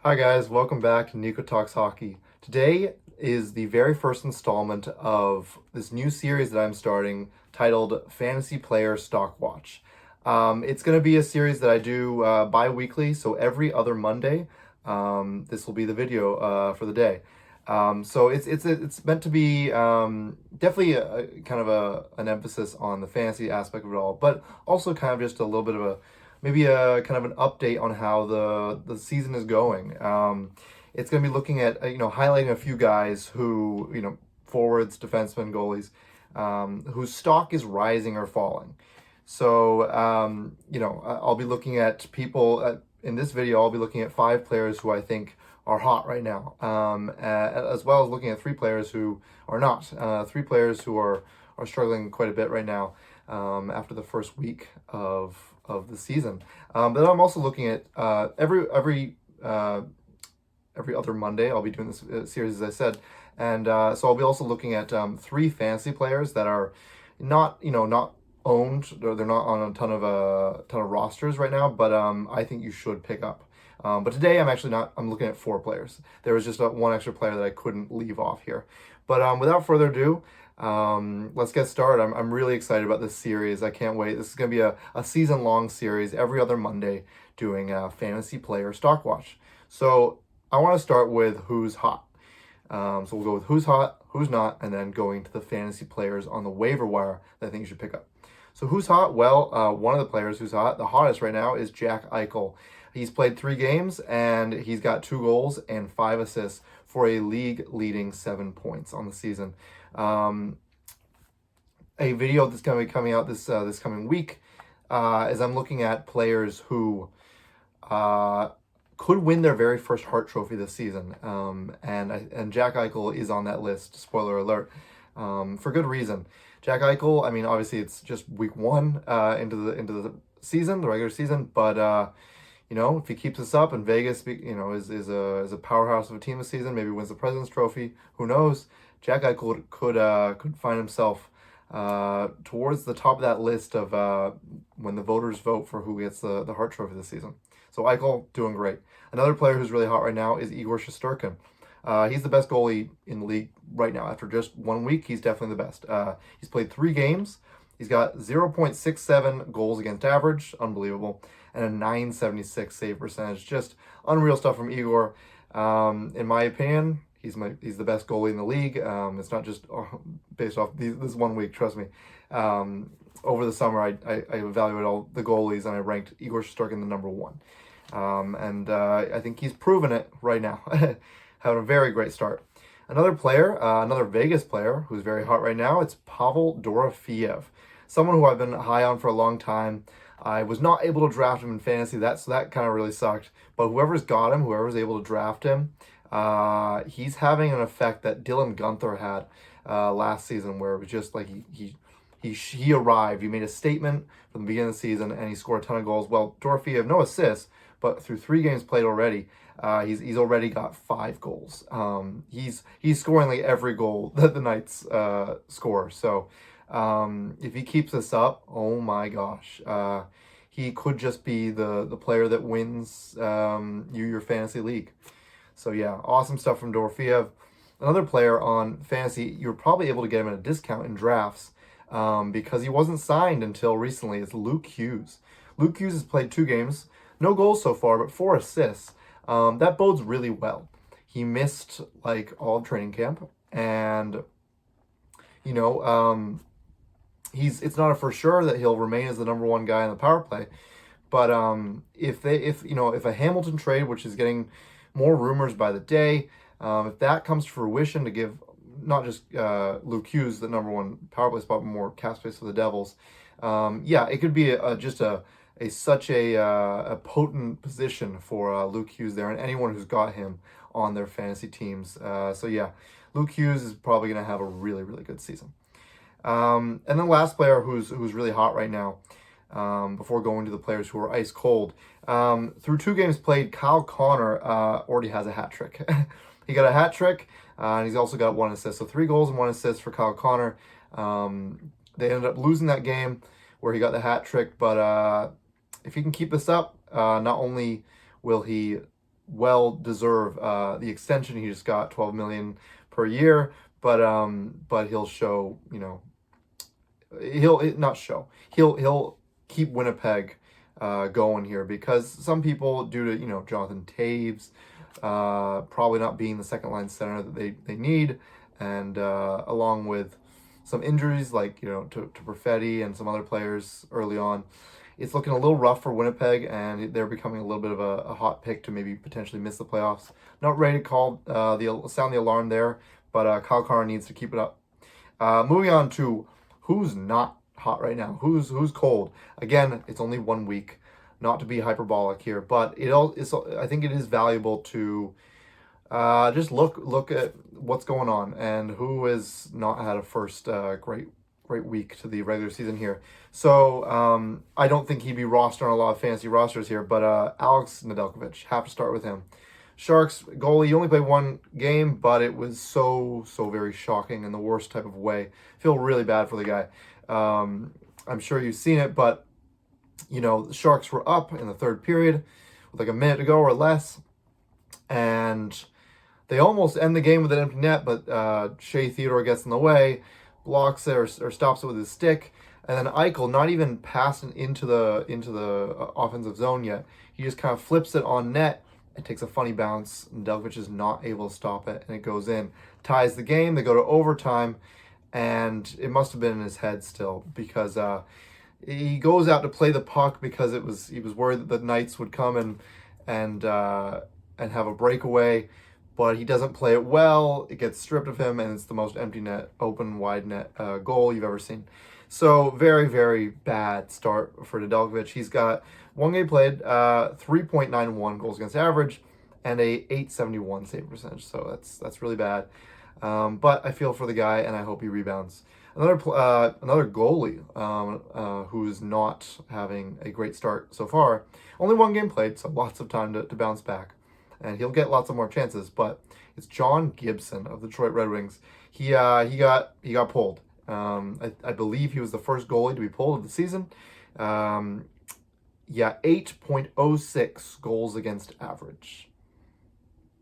Hi guys, welcome back to Nico Talks Hockey. Today is the very first installment of this new series that I'm starting titled Fantasy Player Stock Watch. It's going to be a series that I do bi-weekly, so every other Monday. This will be the video for the day. So it's meant to be definitely kind of an emphasis on the fantasy aspect of it all, but also kind of just a little bit of maybe a kind of an update on how the season is going. It's going to be looking at highlighting a few guys who forwards, defensemen, goalies, whose stock is rising or falling. So I'll be looking at people in this video. I'll be looking at 5 players who I think are hot right now, as well as looking at 3 players who are not. 3 players who are struggling quite a bit right now after the first week of the season. But I'm also looking at every other Monday. I'll be doing this series, as I said, and so I'll be also looking at 3 fantasy players that are not owned. They're not on a ton of rosters right now, but I think you should pick up. But today I'm actually not. I'm looking at 4 players. There was just one extra player that I couldn't leave off here. But without further ado, let's get started. I'm really excited about this series. I can't wait. This is going to be a season-long series every other Monday doing Fantasy Player Stock Watch. So I want to start with who's hot. So we'll go with who's hot, who's not, and then going to the fantasy players on the waiver wire that I think you should pick up. So who's hot? Well, one of the players who's hot, the hottest right now, is Jack Eichel. He's played 3 games, and he's got 2 goals and 5 assists for a league-leading 7 points on the season. A video that's going to be coming out this coming week as I'm looking at players who could win their very first Hart Trophy this season, and Jack Eichel is on that list. Spoiler alert, for good reason. Jack Eichel. I mean, obviously it's just week 1 into the season, the regular season, but if he keeps this up and Vegas, is a powerhouse of a team this season, maybe wins the President's Trophy. Who knows? Jack Eichel could find himself towards the top of that list of when the voters vote for who gets the Hart Trophy this season. So Eichel doing great. Another player who's really hot right now is Igor Shesterkin. He's the best goalie in the league right now. After just 1 week, he's definitely the best. He's played 3 games. He's got 0.67 goals against average, unbelievable, and a 976 save percentage. Just unreal stuff from Igor. In my opinion, he's the best goalie in the league. It's not just based off this 1 week, trust me. Over the summer, I evaluated all the goalies, and I ranked Igor Shesterkin the number 1. I think he's proven it right now. Having a very great start. Another player, another Vegas player who's very hot right now, it's Pavel Dorofeyev. Someone who I've been high on for a long time. I was not able to draft him in fantasy, so that kind of really sucked. But whoever's got him, whoever's able to draft him, he's having an effect that Dylan Guenther had last season, where it was just like he arrived. He made a statement from the beginning of the season, and he scored a ton of goals. Well, Dorofeyev, no assists, but through 3 games played already, he's already got 5 goals. He's scoring like every goal that the Knights score. So if he keeps this up, oh my gosh, he could just be the player that wins your fantasy league. So yeah, awesome stuff from Dorofeyev. Another player on fantasy, you're probably able to get him at a discount in drafts because he wasn't signed until recently. It's Luke Hughes. Luke Hughes has played 2 games, no goals so far, but 4 assists. That bodes really well. He missed like all training camp, and it's not a for sure that he'll remain as the number 1 guy in the power play. But if a Hamilton trade, which is getting more rumors by the day, if that comes to fruition to give not just Luke Hughes the number 1 power play spot, but more cap space for the Devils, it could be such a potent position for Luke Hughes there, and anyone who's got him on their fantasy teams. Luke Hughes is probably going to have a really, really good season. And then last player who's really hot right now, before going to the players who are ice cold. Through 2 games played, Kyle Connor already has a hat trick. He got a hat trick, and he's also got 1 assist. So 3 goals and 1 assist for Kyle Connor. They ended up losing that game where he got the hat trick, but if he can keep this up, not only will he well deserve the extension he just got, 12 million per year. But he'll show, he'll not show. He'll keep Winnipeg going here, because some people, due to Jonathan Taves probably not being the second line center that they need, and along with some injuries like to Perfetti and some other players early on, it's looking a little rough for Winnipeg, and they're becoming a little bit of a hot pick to maybe potentially miss the playoffs. Not ready to call sound the alarm there, but Kyle Connor needs to keep it up. Moving on to who's not hot right now, who's cold. Again, it's only 1 week, not to be hyperbolic here, but I think it is valuable to just look at what's going on and who has not had a first great week to the regular season here. So I don't think he'd be rostered on a lot of fantasy rosters here, but Alex Nedeljkovic, have to start with him. Sharks goalie, he only played 1 game, but it was so very shocking in the worst type of way. Feel really bad for the guy. I'm sure you've seen it, but the Sharks were up in the third period with like a minute to go or less, and they almost end the game with an empty net, but Shea Theodore gets in the way, blocks it or stops it with his stick, and then Eichel, not even passing into the offensive zone yet, he just kind of flips it on net. It takes a funny bounce, and Delkovich is not able to stop it, and it goes in. Ties the game. They go to overtime, and it must have been in his head still, because he goes out to play the puck because he was worried that the Knights would come and have a breakaway, but he doesn't play it well. It gets stripped of him, and it's the most empty net, open, wide net goal you've ever seen. So very, very bad start for Nedeljkovic. He's got 1 game played, 3.91 goals against average, and a .871 save percentage. So that's really bad. But I feel for the guy, and I hope he rebounds. Another goalie who's not having a great start so far. Only 1 game played, so lots of time to bounce back, and he'll get lots of more chances. But it's John Gibson of the Detroit Red Wings. He got pulled. I believe he was the first goalie to be pulled of the season. 8.06 goals against average.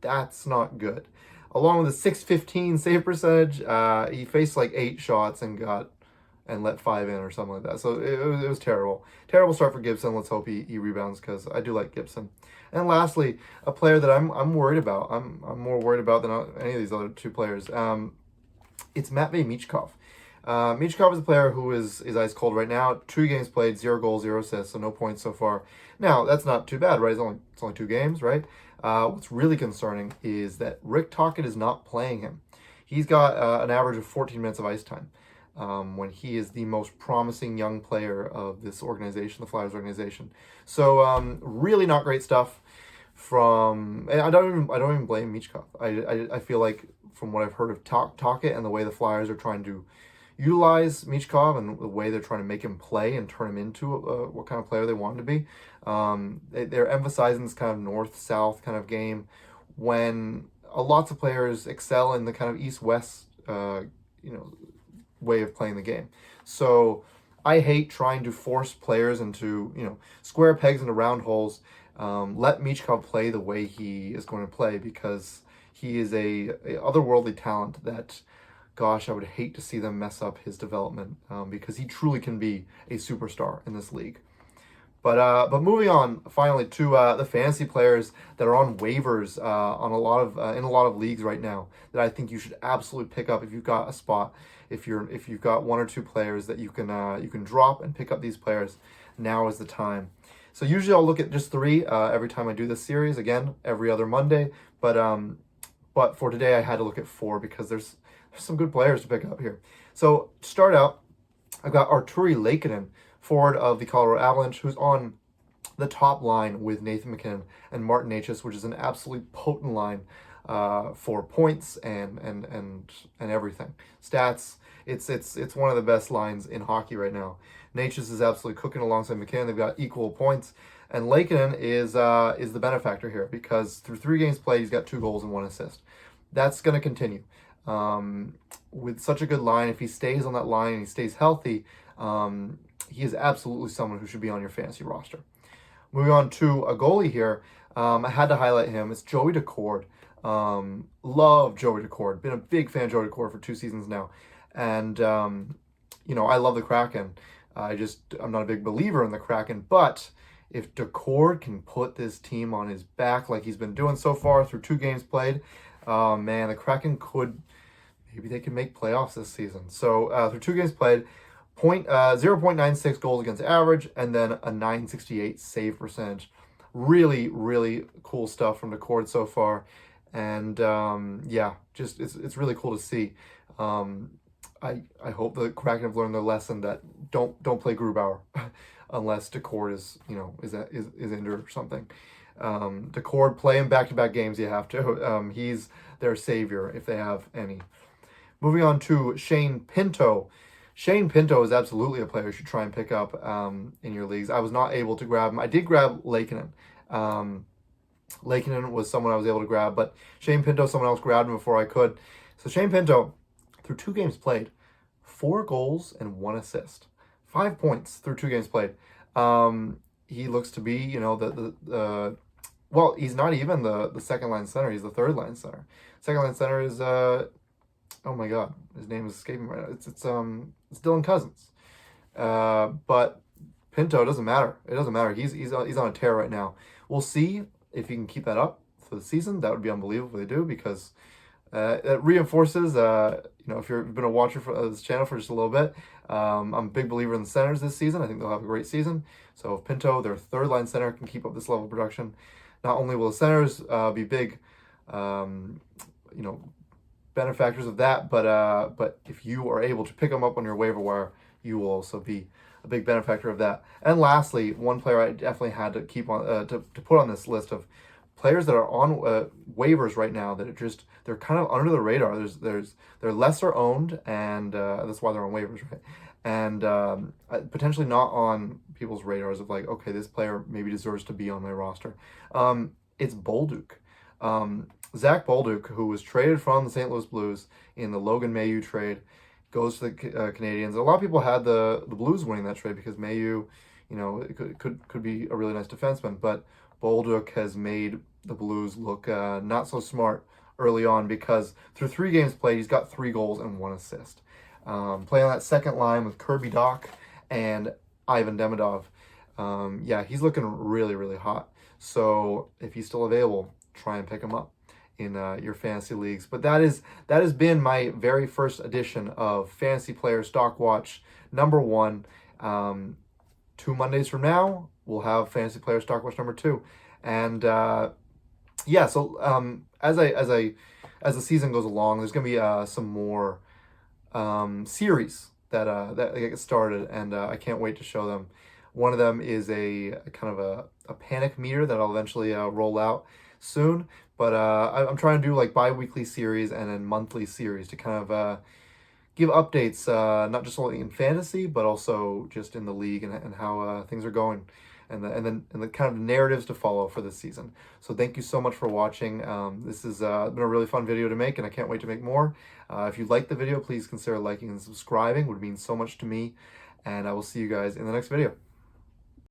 That's not good. Along with a .615 save percentage, he faced like 8 shots and let 5 in or something like that. So it was terrible. Terrible start for Gibson. Let's hope he rebounds, because I do like Gibson. And lastly, a player that I'm worried about. I'm more worried about than any of these other 2 players. It's Matvei Michkov. Michkov is a player who is ice cold right now. 2 games played, 0 goals, 0 assists, so no points so far. Now, that's not too bad, right? It's only 2 games, right? What's really concerning is that Rick Tocchet is not playing him. He's got an average of 14 minutes of ice time, when he is the most promising young player of this organization, the Flyers organization. So really not great stuff from. And I don't even blame Michkov. I feel like, from what I've heard of Tocchet and the way the Flyers are trying to utilize Michkov and the way they're trying to make him play and turn him into what kind of player they want him to be. They're emphasizing this kind of north-south kind of game, when lots of players excel in the kind of east-west way of playing the game. So I hate trying to force players into square pegs into round holes. Let Michkov play the way he is going to play, because he is a otherworldly talent that, gosh, I would hate to see them mess up his development, because he truly can be a superstar in this league. But moving on finally to the fantasy players that are on waivers on in a lot of leagues right now, that I think you should absolutely pick up if you've got a spot. If you've got 1 or 2 players that you can drop and pick up these players, now is the time. So usually I'll look at just 3 every time I do this series. Again, every other Monday. But for today I had to look at 4, because there's some good players to pick up here. So to start out, I've got Arturi Lehkonen, forward of the Colorado Avalanche, who's on the top line with Nathan MacKinnon and Martin Necas, which is an absolutely potent line for points and everything. Stats, it's one of the best lines in hockey right now. Necas is absolutely cooking alongside MacKinnon. They've got equal points. And Lehkonen is the benefactor here, because through 3 games played, he's got 2 goals and 1 assist. That's going to continue. With such a good line, if he stays on that line and he stays healthy, he is absolutely someone who should be on your fantasy roster. Moving on to a goalie here, I had to highlight him. It's Joey Decord. Love Joey Decord. Been a big fan of Joey Decord for 2 seasons now. And, I love the Kraken. I'm not a big believer in the Kraken, but if Decord can put this team on his back like he's been doing so far through 2 games played, man, the Kraken maybe they can make playoffs this season. So through 2 games played, 0.96 goals against average, and then a 968 save percentage. Really, really cool stuff from Decord so far. And just it's really cool to see. I hope the Kraken have learned their lesson that don't play Grubauer unless Decord is injured or something. Decord, play him back-to-back games. You have to. He's their savior if they have any. Moving on to Shane Pinto. Shane Pinto is absolutely a player you should try and pick up in your leagues. I was not able to grab him. I did grab Lakeinen. Lakeinen was someone I was able to grab, but Shane Pinto, someone else grabbed him before I could. So Shane Pinto, through 2 games played, 4 goals and 1 assist. 5 points through 2 games played. He looks to be, he's not even the second line center. He's the third line center. Second line center is, oh my God, his name is escaping right now. It's Dylan Cousins. But Pinto, doesn't matter. It doesn't matter. He's on a tear right now. We'll see if he can keep that up for the season. That would be unbelievable if they do, because it reinforces, if you've been a watcher for this channel for just a little bit, I'm a big believer in the centers this season. I think they'll have a great season. So if Pinto, their third line center, can keep up this level of production, not only will the centers be big, benefactors of that, but if you are able to pick them up on your waiver wire, you will also be a big benefactor of that. And lastly, one player I definitely had to keep on to put on this list of players that are on waivers right now that they're kind of under the radar. They're lesser owned, and that's why they're on waivers, right? And potentially not on people's radars of like, okay, this player maybe deserves to be on my roster. It's Bolduc. Zach Bolduc, who was traded from the St. Louis Blues in the Logan Mailloux trade, goes to the Canadiens. A lot of people had the Blues winning that trade because Mailloux, it could be a really nice defenseman, but Bolduc has made the Blues look not so smart early on, because through 3 games played, he's got 3 goals and 1 assist. Playing on that second line with Kirby Dach and Ivan Demidov. He's looking really, really hot. So if he's still available, try and pick him up in your fantasy leagues. But that has been my very first edition of Fantasy Player Stock Watch number 1. 2 Mondays from now, we'll have Fantasy Player Stock Watch number 2. And so as the season goes along, there's gonna be some more series that get started, and I can't wait to show them. One of them is a kind of a panic meter that I'll eventually roll out soon. But I'm trying to do like bi-weekly series and then monthly series to kind of give updates, not just only in fantasy, but also just in the league and how things are going, and the kind of narratives to follow for this season. So thank you so much for watching. This has been a really fun video to make, and I can't wait to make more. If you liked the video, please consider liking and subscribing. It would mean so much to me, and I will see you guys in the next video.